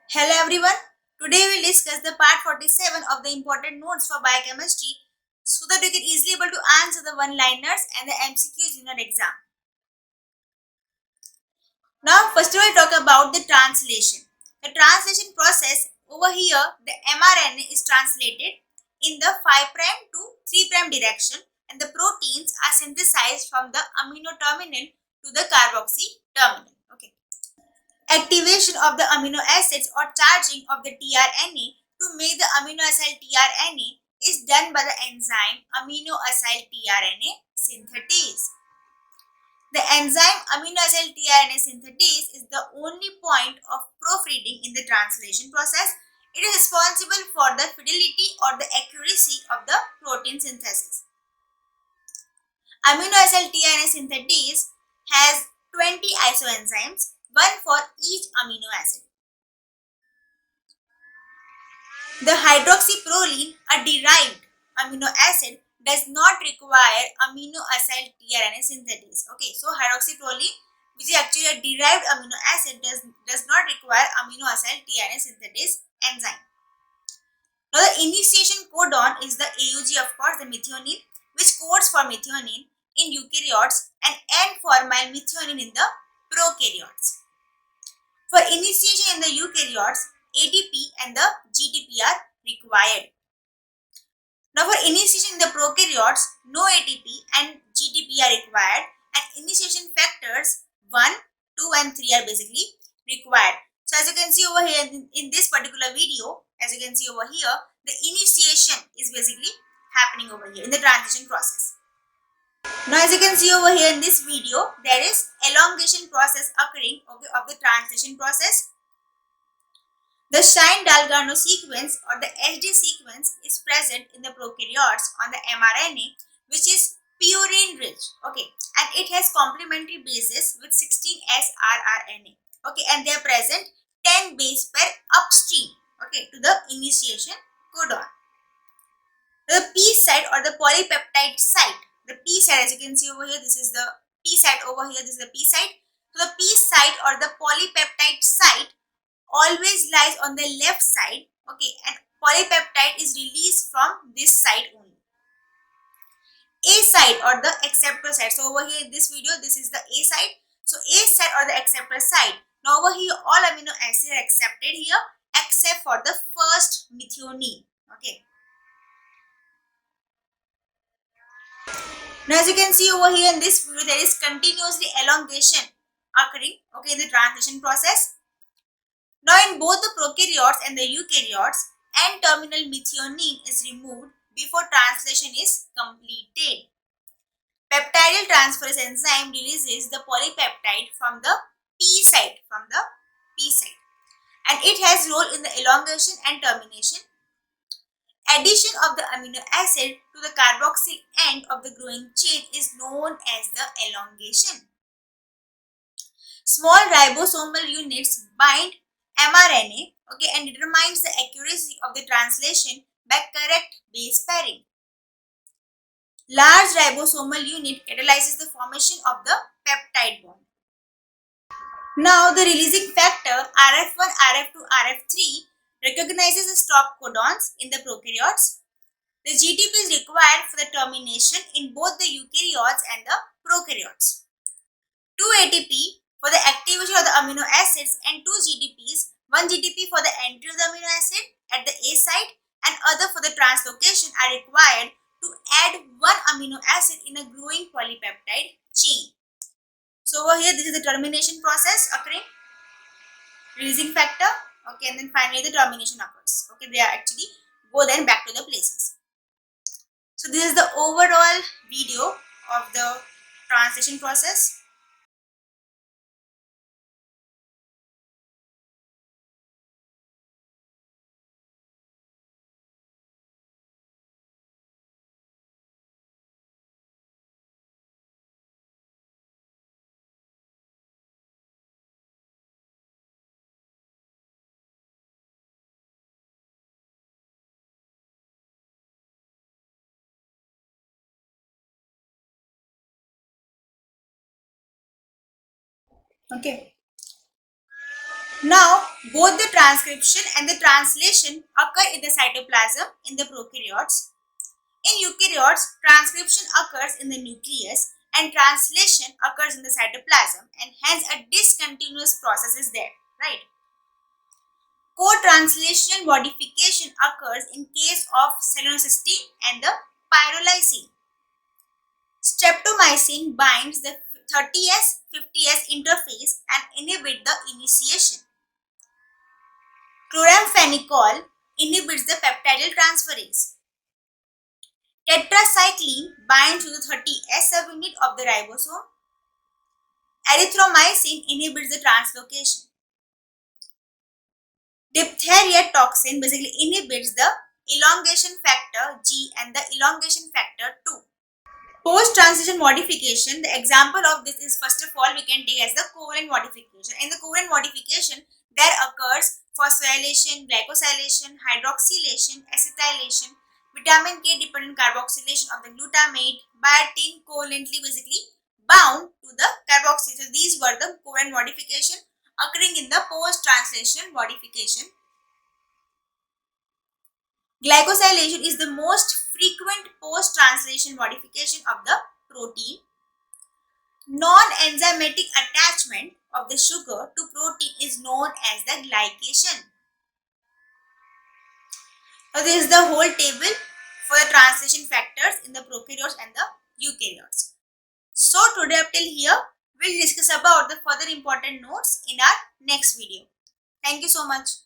Hello everyone. Today we'll discuss the part 47 of the important notes for biochemistry so that you can easily able to answer the one-liners and the MCQs in your exam. Now first we will talk about the translation. The translation process over here, the mRNA is translated in the 5' to 3' direction and the proteins are synthesized from the amino terminal to the carboxy terminal. Okay. Activation of the amino acids or charging of the tRNA to make the amino acyl tRNA is done by the enzyme amino acyl tRNA synthetase. The enzyme amino acyl tRNA synthetase is the only point of proofreading in the translation process. It is responsible for the fidelity or the accuracy of the protein synthesis. Amino acyl tRNA synthetase has 20 isoenzymes, one for each amino acid. The hydroxyproline, a derived amino acid, does not require amino acyl tRNA synthetase. Okay, so hydroxyproline, which is actually a derived amino acid, does not require amino acyl tRNA synthetase enzyme. Now, the initiation codon is the AUG, of course, the methionine, which codes for methionine in eukaryotes and N-formyl methionine in the prokaryotes. For initiation in the eukaryotes, ATP and the GTP are required. Now for initiation in the prokaryotes, no ATP and GTP are required and initiation factors 1, 2 and 3 are basically required. So as you can see over here in this particular video, as you can see over here, the initiation is basically happening over here in the transition process. Now as you can see over here in this video, there is elongation process occurring of the transition process. The Shine-Dalgarno sequence or the HD sequence is present in the prokaryotes on the mRNA, which is purine rich, okay, and it has complementary bases with 16S rRNA, okay, and they are present 10 base pair upstream, okay, to the initiation codon. The P site or the polypeptide site, the P site, as you can see over here, this is the P site over here, this is the P site. So the P site or the polypeptide site always lies on the left side, okay, and polypeptide is released from this side only. A side or the acceptor side. So over here in this video, this is the A side. So A side or the acceptor side. Now over here, all amino acids are accepted here except for the first methionine. Okay. Now as you can see over here in this video, there is continuously elongation occurring, okay, in the transition process. Now in both the prokaryotes and the eukaryotes, N-terminal methionine is removed before translation is completed. Peptidyl transferase enzyme releases the polypeptide from the P site, and it has role in the elongation and termination. Addition of the amino acid to the carboxyl end of the growing chain is known as the elongation. Small ribosomal units bind mRNA, okay, and determines the accuracy of the translation by correct base pairing. Large ribosomal unit catalyzes the formation of the peptide bond. Now the releasing factor RF1, RF2, RF3 recognizes the stop codons in the prokaryotes. The GTP is required for the termination in both the eukaryotes and the prokaryotes. 2 ATP for the activation of the amino acids and 2 GTPs, 1 GTP for the entry of the amino acid at the A site and other for the translocation are required to add one amino acid in a growing polypeptide chain. So over here, this is the termination process occurring, releasing factor, okay, and then finally the termination occurs. Okay, they are actually go then back to the places. So this is the overall video of the translation process. Okay. Now, both the transcription and the translation occur in the cytoplasm in the prokaryotes. In eukaryotes, transcription occurs in the nucleus and translation occurs in the cytoplasm, and hence a discontinuous process is there, right? Co-translational modification occurs in case of selenocysteine and the pyrrolysine. Streptomycin binds the 30S 50S interface and inhibits the initiation. Chloramphenicol inhibits the peptidyl transferase. Tetracycline binds to the 30S subunit of the ribosome. Erythromycin inhibits the translocation. Diphtheria toxin basically inhibits the elongation factor G and the elongation factor 2. Post-transition modification, the example of this is, first of all, we can take as the covalent modification. In the covalent modification, there occurs phosphorylation, glycosylation, hydroxylation, acetylation, vitamin K dependent carboxylation of the glutamate, biotin covalently basically bound to the carboxyl. So these were the covalent modification occurring in the post-translation modification. Glycosylation is the most frequent post-translation modification of the protein. Non-enzymatic attachment of the sugar to protein is known as the glycation. So this is the whole table for the translation factors in the prokaryotes and the eukaryotes. So today up till here, we'll discuss about the further important notes in our next video. Thank you so much.